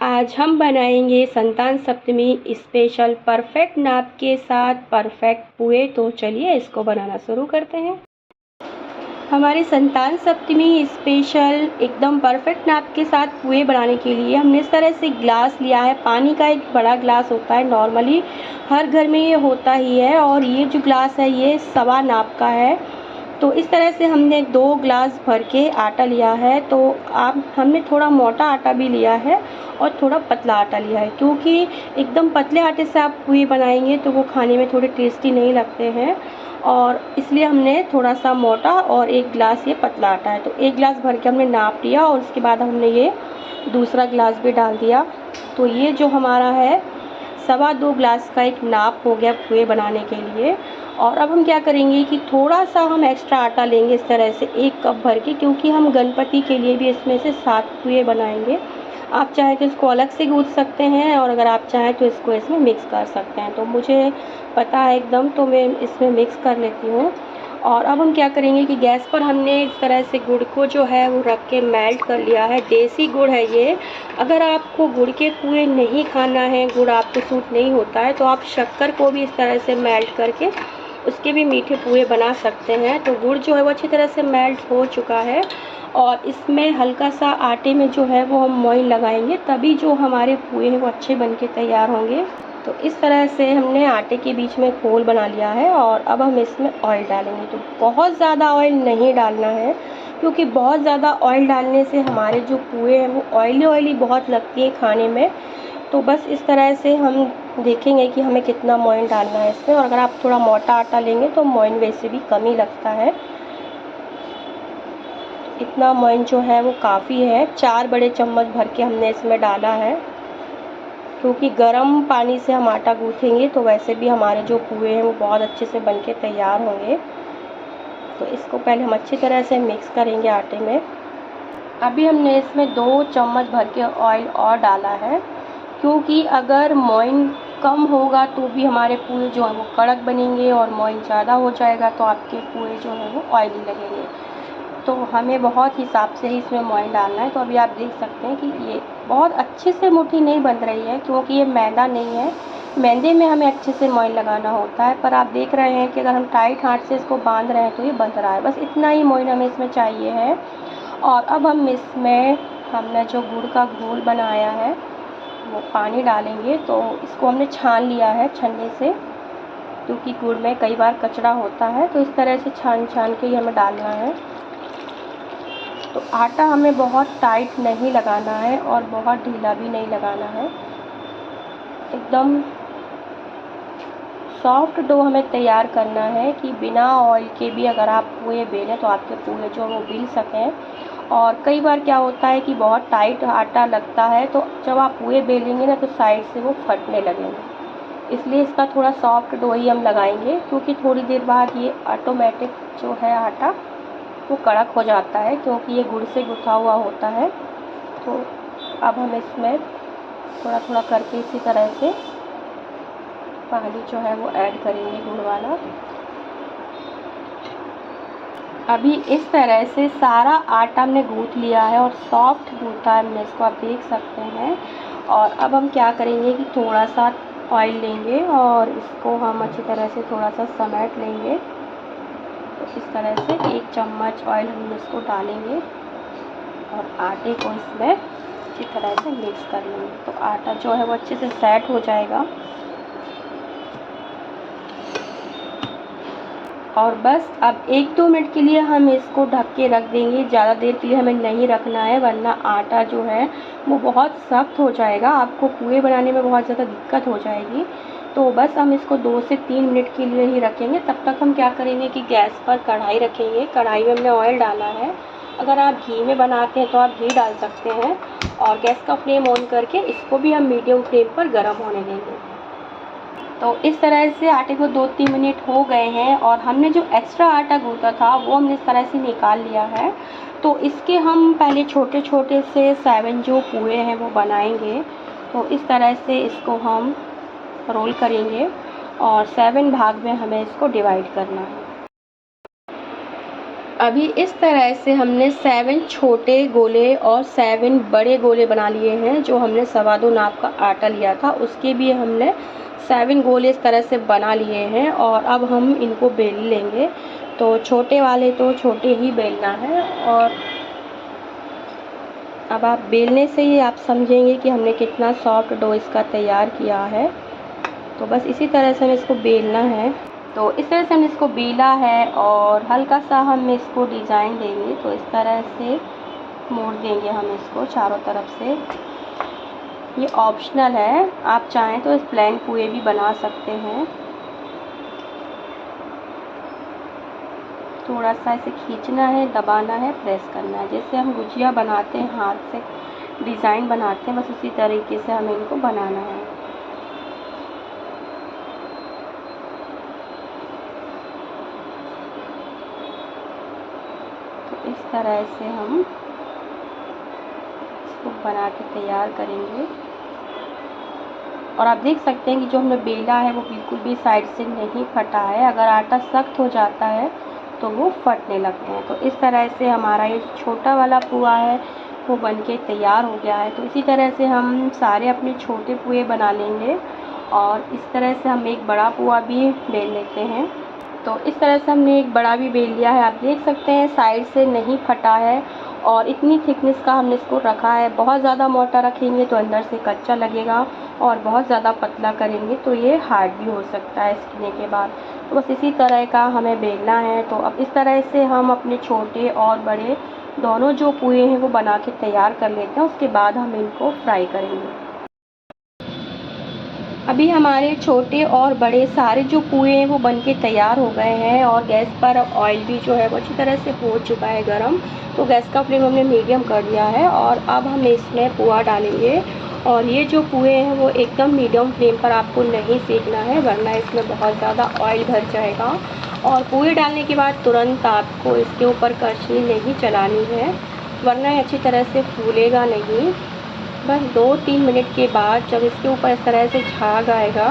आज हम बनाएंगे संतान सप्तमी स्पेशल परफेक्ट नाप के साथ परफेक्ट पुए। तो चलिए इसको बनाना शुरू करते हैं। हमारे संतान सप्तमी स्पेशल एकदम परफेक्ट नाप के साथ पुए बनाने के लिए हमने इस तरह से ग्लास लिया है। पानी का एक बड़ा ग्लास होता है, नॉर्मली हर घर में ये होता ही है। और ये जो ग्लास है ये सवा नाप का है। तो इस तरह से हमने 2 ग्लास भर के आटा लिया है। तो आप हमने थोड़ा मोटा आटा भी लिया है और थोड़ा पतला आटा लिया है, क्योंकि एकदम पतले आटे से आप पुए बनाएंगे तो वो खाने में थोड़े टेस्टी नहीं लगते हैं। और इसलिए हमने थोड़ा सा मोटा और 1 ग्लास ये पतला आटा है। तो 1 ग्लास भर के हमने नाप लिया और उसके बाद हमने ये दूसरा ग्लास भी डाल दिया। तो ये जो हमारा है 2.25 ग्लास का एक नाप हो गया पुए बनाने के लिए। और अब हम क्या करेंगे कि थोड़ा सा हम एक्स्ट्रा आटा लेंगे इस तरह से 1 कप भर के, क्योंकि हम गणपति के लिए भी इसमें से 7 पुए बनाएंगे। आप चाहें तो इसको अलग से गूँथ सकते हैं और अगर आप चाहें तो इसको इसमें मिक्स कर सकते हैं। तो मुझे पता है एकदम, तो मैं इसमें मिक्स कर लेती हूँ। और अब हम क्या करेंगे कि गैस पर हमने इस तरह से गुड़ को जो है वो रख के मेल्ट कर लिया है। देसी गुड़ है ये। अगर आपको गुड़ के पुए नहीं खाना है, गुड़ आपको सूट नहीं होता है, तो आप शक्कर को भी इस तरह से मेल्ट करके उसके भी मीठे पुए बना सकते हैं। तो गुड़ जो है वो अच्छी तरह से मेल्ट हो चुका है और इसमें हल्का सा आटे में जो है वो हम मोइन लगाएंगे, तभी जो हमारे पुए हैं वो अच्छे बन के तैयार होंगे। तो इस तरह से हमने आटे के बीच में खोल बना लिया है और अब हम इसमें ऑयल डालेंगे। तो बहुत ज़्यादा ऑयल नहीं डालना है, क्योंकि बहुत ज़्यादा ऑयल डालने से हमारे जो पुए हैं वो ऑयली बहुत लगती है खाने में। तो बस इस तरह से हम देखेंगे कि हमें कितना मोइन डालना है इसमें। और अगर आप थोड़ा मोटा आटा लेंगे तो मोइन वैसे भी कम ही लगता है। इतना मोइन जो है वो काफ़ी है। 4 बड़े चम्मच भर के हमने इसमें डाला है, क्योंकि गर्म पानी से हम आटा गूँथेंगे तो वैसे भी हमारे जो पुए हैं वो बहुत अच्छे से बन के तैयार होंगे। तो इसको पहले हम अच्छी तरह से मिक्स करेंगे आटे में। अभी हमने इसमें 2 चम्मच भर के ऑयल और डाला है, क्योंकि अगर मोइन कम होगा तो भी हमारे पुए जो हैं वो कड़क बनेंगे और मोइन ज़्यादा हो जाएगा तो आपके पुए जो हैं वो ऑयली लगेंगे। तो हमें बहुत हिसाब से ही इसमें मोइन डालना है। तो अभी आप देख सकते हैं कि ये बहुत अच्छे से मुट्ठी नहीं बन रही है, क्योंकि ये मैदा नहीं है। मैदे में हमें अच्छे से मोइन लगाना होता है, पर आप देख रहे हैं कि अगर हम टाइट हाथ से इसको बांध रहे हैं तो ये बंध रहा है। बस इतना ही मोइन हमें इसमें चाहिए है। और अब हम इसमें हमने जो गुड़ का घोल बनाया है वो पानी डालेंगे। तो इसको हमने छान लिया है छन्नी से, क्योंकि गुड़ में कई बार कचरा होता है। तो इस तरह से छान के ही हमें डालना है। तो आटा हमें बहुत टाइट नहीं लगाना है और बहुत ढीला भी नहीं लगाना है। एकदम सॉफ्ट डो हमें तैयार करना है कि बिना ऑयल के भी अगर आप पुए बेलें तो आपके पुए जो वो बेल सकें। और कई बार क्या होता है कि बहुत टाइट आटा लगता है, तो जब आप पुए बेलेंगे ना तो साइड से वो फटने लगेंगे। इसलिए इसका थोड़ा सॉफ्ट डो ही हम लगाएंगे, क्योंकि थोड़ी देर बाद ये ऑटोमेटिक जो है आटा वो कड़क हो जाता है, क्योंकि ये गुड़ से गुथा हुआ होता है। तो अब हम इसमें थोड़ा थोड़ा करके इसी तरह से पानी जो है वो ऐड करेंगे गुड़ वाला। अभी इस तरह से सारा आटा हमने गूँथ लिया है और सॉफ्ट गूँथा है हमने इसको, आप देख सकते हैं। और अब हम क्या करेंगे कि थोड़ा सा ऑयल लेंगे और इसको हम अच्छी तरह से थोड़ा सा समेट लेंगे। तो इस तरह से 1 चम्मच ऑयल हम इसको डालेंगे और आटे को इसमें अच्छी तरह से मिक्स कर लेंगे। तो आटा जो है वो अच्छे से सेट हो जाएगा। और बस अब 1-2 मिनट के लिए हम इसको ढक के रख देंगे। ज़्यादा देर के लिए हमें नहीं रखना है, वरना आटा जो है वो बहुत सख्त हो जाएगा, आपको पुए बनाने में बहुत ज़्यादा दिक्कत हो जाएगी। तो बस हम इसको 2 से 3 मिनट के लिए ही रखेंगे। तब तक हम क्या करेंगे कि गैस पर कढ़ाई रखेंगे। कढ़ाई में हमने ऑयल डाला है। अगर आप घी में बनाते हैं तो आप घी डाल सकते हैं। और गैस का फ्लेम ऑन करके इसको भी हम मीडियम फ्लेम पर गर्म होने देंगे। तो इस तरह से आटे को 2-3 मिनट हो गए हैं और हमने जो एक्स्ट्रा आटा गूँथा था वो हमने इस तरह से निकाल लिया है। तो इसके हम पहले छोटे छोटे से 7 जो पुए हैं वो बनाएंगे। तो इस तरह से इसको हम रोल करेंगे और 7 भाग में हमें इसको डिवाइड करना है। अभी इस तरह से हमने 7 छोटे गोले और 7 बड़े गोले बना लिए हैं। जो हमने 2.25 नाप का आटा लिया था उसके भी हमने 7 गोले इस तरह से बना लिए हैं और अब हम इनको बेल लेंगे। तो छोटे वाले तो छोटे ही बेलना है और अब आप बेलने से ही आप समझेंगे कि हमने कितना सॉफ्ट डो इसका तैयार किया है। तो बस इसी तरह से हमें इसको बेलना है। तो इस तरह से हमने इसको बेला है और हल्का सा हम इसको डिज़ाइन देंगे। तो इस तरह से मोड़ देंगे हम इसको चारों तरफ से। ये ऑप्शनल है, आप चाहें तो इस प्लेन पुए भी बना सकते हैं। थोड़ा सा इसे खींचना है, दबाना है, प्रेस करना है। जैसे हम गुजिया बनाते हैं हाथ से डिज़ाइन बनाते हैं, बस उसी तरीके से हमें इनको बनाना है। तो इस तरह से हम इसको बना के तैयार करेंगे और आप देख सकते हैं कि जो हमने बेला है वो बिल्कुल भी साइड से नहीं फटा है। अगर आटा सख्त हो जाता है तो वो फटने लगते हैं। तो इस तरह से हमारा ये छोटा वाला पुआ है वो बनके तैयार हो गया है। तो इसी तरह से हम सारे अपने छोटे पुए बना लेंगे और इस तरह से हम एक बड़ा पुआ भी बेल लेते हैं। तो इस तरह से हमने एक बड़ा भी बेल लिया है। आप देख सकते हैं साइड से नहीं फटा है और इतनी थिकनेस का हमने इसको रखा है। बहुत ज़्यादा मोटा रखेंगे तो अंदर से कच्चा लगेगा और बहुत ज़्यादा पतला करेंगे तो ये हार्ड भी हो सकता है सीखने के बाद। तो बस इसी तरह का हमें बेलना है। तो अब इस तरह से हम अपने छोटे और बड़े दोनों जो पुए हैं वो बना के तैयार कर लेते हैं। उसके बाद हम इनको फ्राई करेंगे। अभी हमारे छोटे और बड़े सारे जो पुए हैं वो बनके तैयार हो गए हैं और गैस पर ऑयल भी जो है वो अच्छी तरह से हो चुका है गरम। तो गैस का फ्लेम हमने मीडियम कर दिया है और अब हम इसमें पुआ डालेंगे। और ये जो पुए हैं वो एकदम मीडियम फ्लेम पर आपको नहीं सेकना है, वरना इसमें बहुत ज़्यादा ऑयल भर जाएगा। और पुए डालने के बाद तुरंत आपको इसके ऊपर कढ़ी नहीं चलानी है, वरना ये अच्छी तरह से फूलेगा नहीं। बस 2-3 मिनट के बाद जब इसके ऊपर इस तरह से झाग आएगा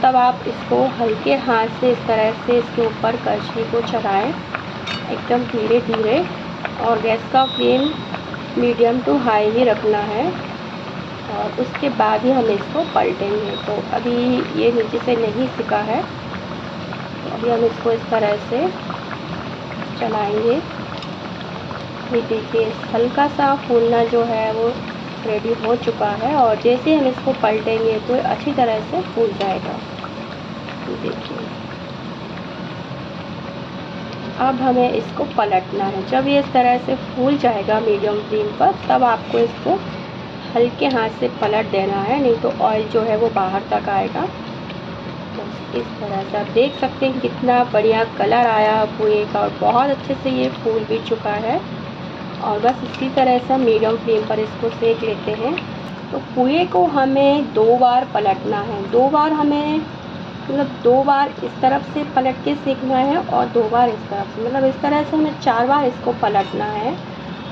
तब आप इसको हल्के हाथ से इस तरह से इसके ऊपर कढ़ी को चलाएं, एकदम धीरे धीरे। और गैस का फ्लेम मीडियम टू हाई ही रखना है और उसके बाद ही हम इसको पलटेंगे। तो अभी ये नीचे से नहीं सिका है, तो अभी हम इसको इस तरह से चलाएंगे। ये देखिए हल्का सा फूलना जो है वो रेडी हो चुका है और जैसे हम इसको पलटेंगे तो अच्छी तरह से फूल जाएगा। देखिए अब हमें इसको पलटना है। जब ये इस तरह से फूल जाएगा मीडियम फ्लेम पर तब आपको इसको हल्के हाथ से पलट देना है, नहीं तो ऑयल जो है वो बाहर तक आएगा। तो इस तरह से आप देख सकते हैं कितना बढ़िया कलर आया पुए का और बहुत अच्छे से ये फूल भी चुका है। और बस इसी तरह से हम मीडियम फ्लेम पर इसको सेक लेते हैं। तो पुए को हमें 2 बार पलटना है। 2 बार हमें मतलब 2 बार इस तरफ से पलट के सेकना है और 2 बार इस तरफ से, मतलब इस तरह से हमें 4 बार इसको पलटना है।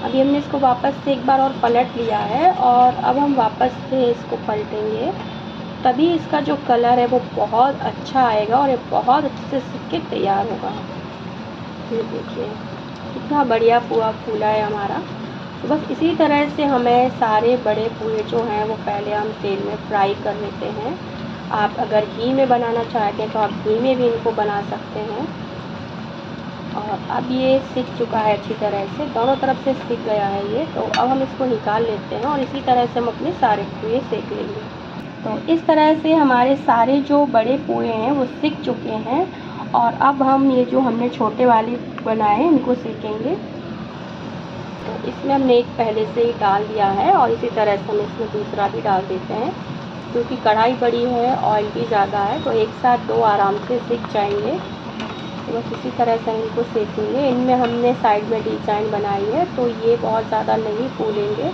अभी हमने इसको वापस से एक बार और पलट लिया है और अब हम वापस से इसको पलटेंगे, तभी इसका जो कलर है वो बहुत अच्छा आएगा और ये बहुत अच्छे से सीख के तैयार होगा। ये देखिए कितना बढ़िया पुआ फूला है हमारा। तो बस इसी तरह से हमें सारे बड़े पुए जो हैं वो पहले हम तेल में फ्राई कर लेते हैं। आप अगर घी में बनाना चाहते हैं तो आप घी में भी इनको बना सकते हैं। और अब ये सीख चुका है अच्छी तरह से, दोनों तरफ से सीख गया है ये। तो अब हम इसको निकाल लेते हैं और इसी तरह से हम अपने सारे पुए सेक लेंगे। तो इस तरह से हमारे सारे जो बड़े पुए हैं वो सीख चुके हैं और अब हम ये जो हमने छोटे वाले बनाए हैं इनको सेकेंगे। तो इसमें हमने एक पहले से ही डाल दिया है और इसी तरह से हम इसमें दूसरा भी डाल देते हैं। क्योंकि कढ़ाई बड़ी है, ऑयल भी ज़्यादा है, तो एक साथ 2 आराम से सिक जाएंगे। तो बस इसी तरह से हम इनको सेकेंगे। इनमें हमने साइड में डिज़ाइन बनाई है तो ये बहुत ज़्यादा नहीं फूलेंगे।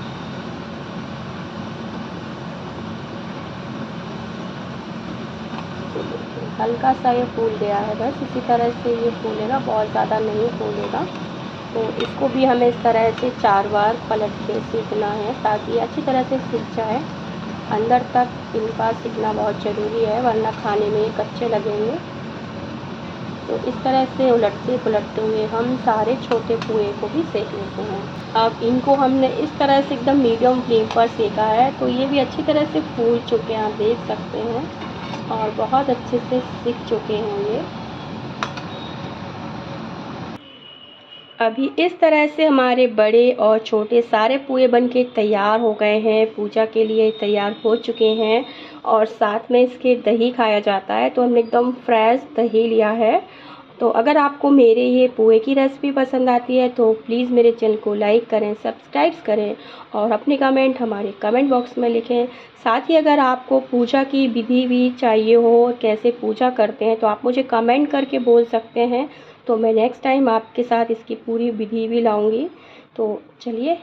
हल्का सा ये फूल गया है, बस इसी तरह से ये फूलेगा, बहुत ज़्यादा नहीं फूलेगा। तो इसको भी हमें इस तरह से 4 बार पलट के सीखना है ताकि ये अच्छी तरह से सीख जाए। अंदर तक इनका सीखना बहुत ज़रूरी है, वरना खाने में ये कच्चे लगेंगे। तो इस तरह से उलटते पुलटते हुए हम सारे छोटे पुए को भी सेक लेते हैं। अब इनको हमने इस तरह से एकदम मीडियम फ्लेम पर सेका है, तो ये भी अच्छी तरह से फूल चुके हैं, आप देख सकते हैं, और बहुत अच्छे से सिक चुके हैं ये। अभी इस तरह से हमारे बड़े और छोटे सारे पुए बनके तैयार हो गए हैं, पूजा के लिए तैयार हो चुके हैं। और साथ में इसके दही खाया जाता है, तो हमने एकदम फ्रेश दही लिया है। तो अगर आपको मेरे ये पुए की रेसिपी पसंद आती है तो प्लीज़ मेरे चैनल को लाइक करें, सब्सक्राइब करें और अपने कमेंट हमारे कमेंट बॉक्स में लिखें। साथ ही अगर आपको पूजा की विधि भी चाहिए हो, कैसे पूजा करते हैं, तो आप मुझे कमेंट करके बोल सकते हैं। तो मैं नेक्स्ट टाइम आपके साथ इसकी पूरी विधि भी लाऊंगी। तो चलिए